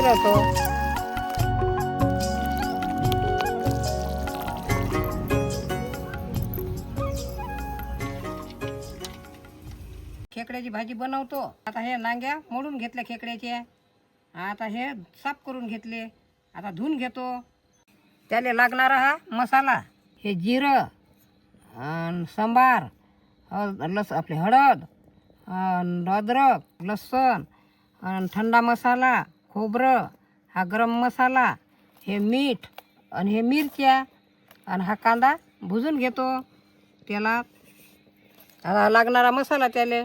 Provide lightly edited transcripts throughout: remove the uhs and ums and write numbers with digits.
फिरवतो. खेकड्याची भाजी बनवतो. आता हे नांग्या मोडून घेतल्या खेकड्याचे. आता हे साफ करून घेतले. आता धुवून घेतो. त्याला लागणारा हा मसाला, हे जिरं, सांबार, आपली हळद, अद्रक, लसूण, थंडा मसाला, खोबरं, हा गरम मसाला, हे मीठ आणि हे मिरच्या आणि हा कांदा भुजून घेतो तेलात. आता लागणारा मसाला त्याले.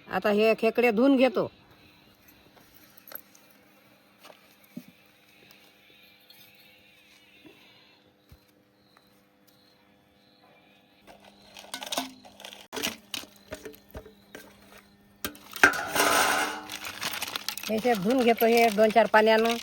आता हे खेकडे धुवून घेतो. हे धुवून घेतो हे 2-4 पाण्यानं.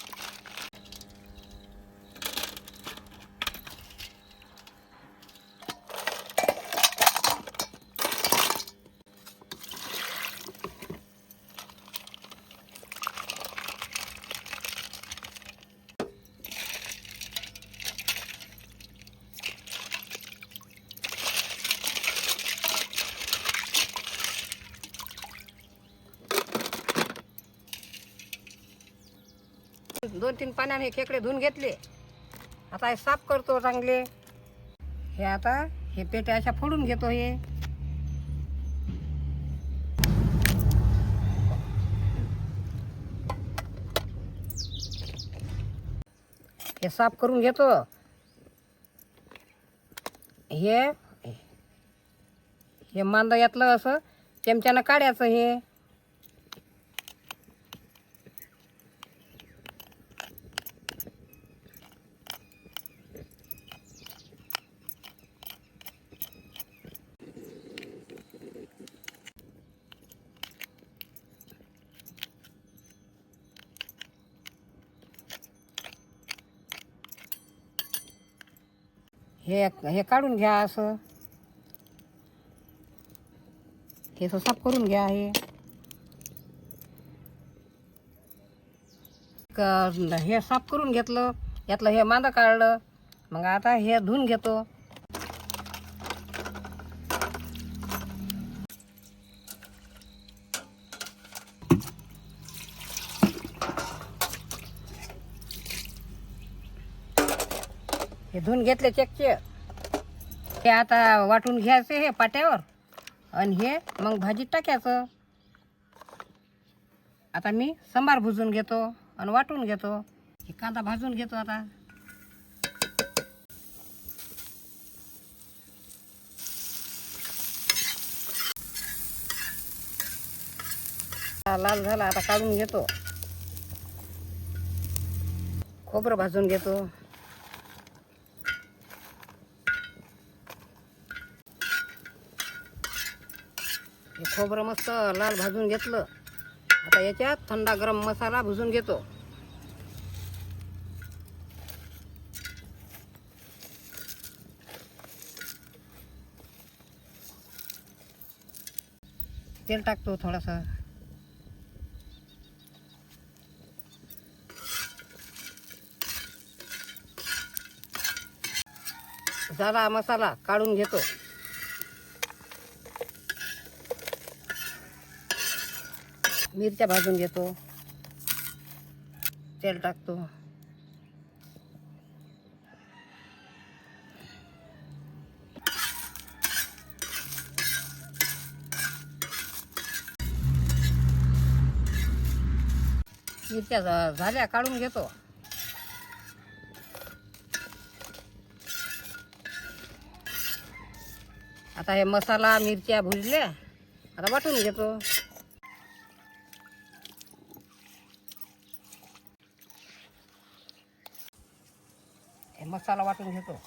दोन 3 पाण्याने हे खेकडे धुवून घेतले. आता हे साफ करतो चांगले. हे आता हे पेट्या अशा फोडून घेतो. हे साफ करून घेतो. हे मांदा यातलं असं चमच्यानं काढायचं. हे काढून घ्या. असं हे साफ करून घ्या. हे साफ करून घेतलं. यातलं हे मांदा काढलं. मग आता हे धुवून घेतो. हे धुवून घेतले चेकचे. हे आता वाटून घ्यायचे हे पाट्यावर आणि हे मग भाजीत टाकायचं. आता मी सांबार भुजून घेतो आणि वाटून घेतो. हे कांदा भाजून घेतो. आता लाल झाला. आता काढून घेतो. खोबरं भाजून घेतो. हे खोबरं मस्त लाल भाजून घेतलं. आता याच्यात थंडा गरम मसाला भुजून घेतो. तेल टाकतो थोडासा. झाला मसाला काढून घेतो. मिरच्या भाजून घेतो. तेल टाकतो. मिरच्या झाल्या काढून घेतो. आता हे मसाला मिरच्या भुजल्या. आता वाटून घेतो. हे मसाला वाटून घेतो.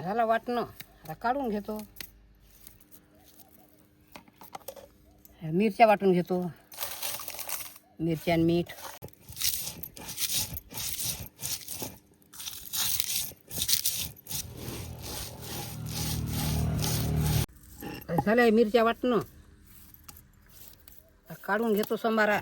झाला वाटणं. आता काढून घेतो. मिरच्या वाटून घेतो, मिरच्या आणि मीठ. झालं मिरच्या वाटणं. काढून घेतो संबारा.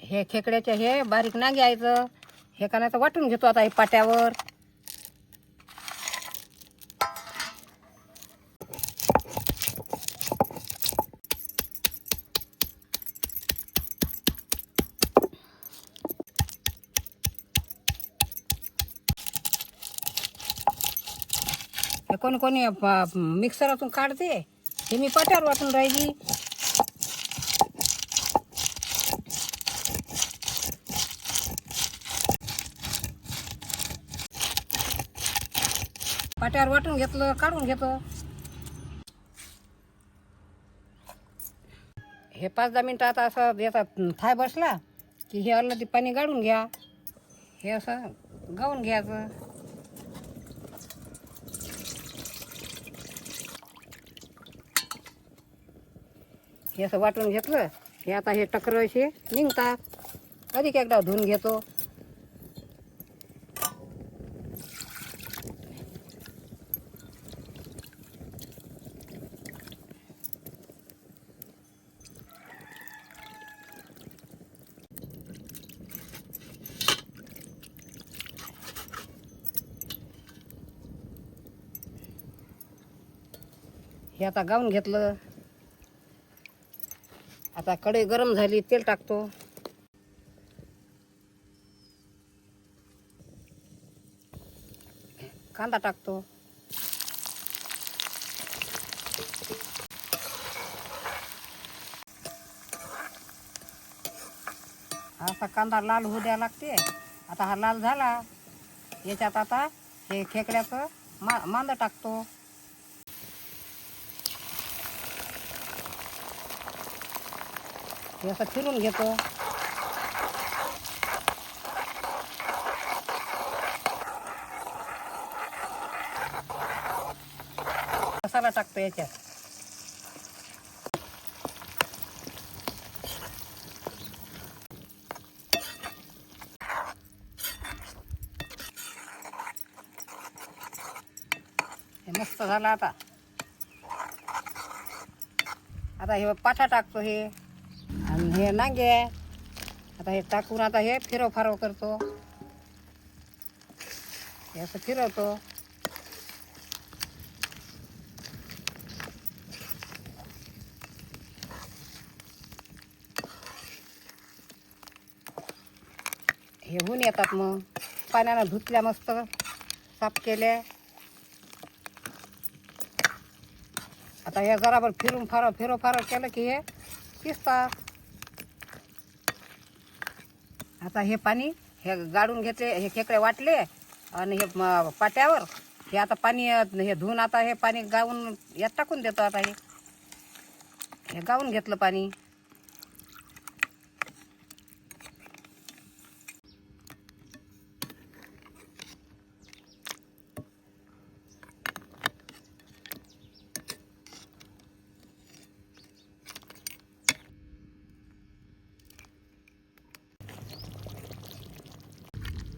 हे खेकड्याचे हे बारीक नांगे यायचं. हे कानाचं वाटून घेतो आता हे पाट्यावर. कोणी कोणी मिक्सरातून काढते, हे मी पाट्यावर वाटून राहिली. पाट्यावर वाटून घेतलं, काढून घेतो. हे 5-10 मिनटं आता असं याचा थाय बसला की हे अलगदी पाणी गाळून घ्या. हे असं गाळून घ्यायचं. हे असं वाटून घेतलं हे आता हे टकर असे निघतात. अधिक एकदा धुवून घेतो. हे आता गाळून घेतलं. आता कढई गरम झाली, तेल टाकतो. कांदा टाकतो. असा कांदा लाल होऊ द्यावा लागते. आता हा लाल झाला. याच्यात आता हे खेकड्याचं मांद टाकतो. हे असं फिरून घेतो. मसाला टाकतो याच्यात. हे मस्त झालं. आता हे पाठा टाकतो हे आणि हे नांगे. आता हे टाकून आता हे फिरव फारव करतो. हे असं फिरवतो. हे होऊन येतात. मग पाण्यानं धुतल्या, मस्त साफ केल्या. आता हे जराबर फिरून फारव केलं की हे शिजतात. आता हे पाणी हे गाळून घेतले. हे खेकडे वाटले आणि हे पाट्यावर हे आता पाणी हे धुवून आता हे पाणी गाळून यात टाकून देतो. आता हे गाळून घेतलं पाणी.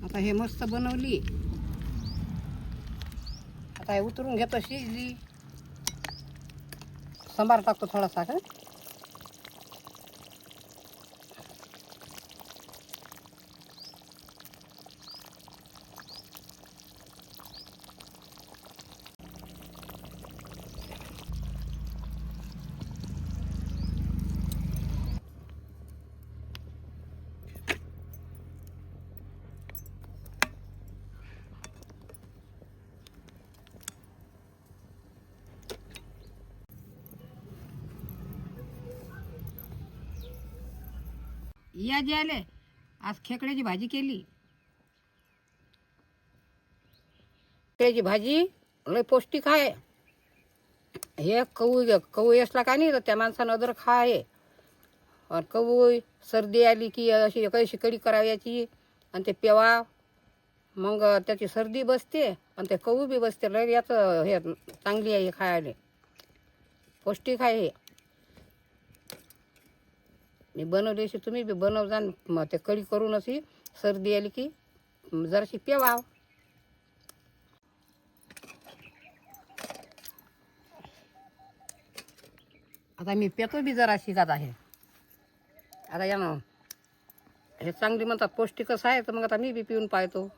आता हे मस्त बनवली. आता हे उतरून घेतो. शिजली. सांबार टाकतो थोडासा. का या जे आले. आज खेकड्याची भाजी केली. खेकड्याची भाजी लय पौष्टिक आहे. हे कवू असला का नाही तर त्या माणसानं अद्रक खा आहे. आणि कवू सर्दी आली की अशी कशी कढी करावी याची आणि ते पेवा मग त्याची सर्दी बसते आणि ते कवू बी बसते. लय याचं हे चांगली आहे, हे खायला पौष्टिक आहे हे. मी बनवली अशी तुम्ही बी बनव जा. मग ते कढी करून अशी सर्दी आली की जराशी पेवाव. आता मी पेतो बी जराशी आता हे. आता यानं हे चांगली म्हणतात पौष्टिकच आहे, तर मग आता मी बी पिऊन पाहतो.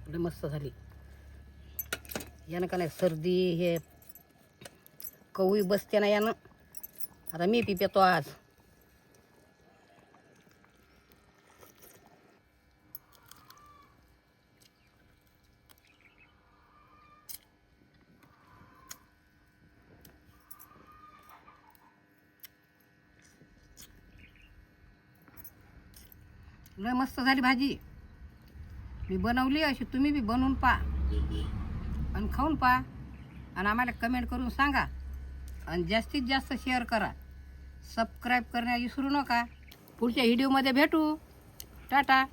लय मस्त झाली यानं का नाही सर्दी हे कवळी बसते ना यानं. आता मी बी पितो आज. लय मस्त झाली भाजी. मी बनवली अशी तुम्ही बी बनवून पहा आणि खाऊन पहा आणि आम्हाला कमेंट करून सांगा. आणि जास्तीत जास्त शेअर करा. सबस्क्राईब करण्यास विसरू नका. पुढच्या व्हिडिओमध्ये भेटू. टाटा.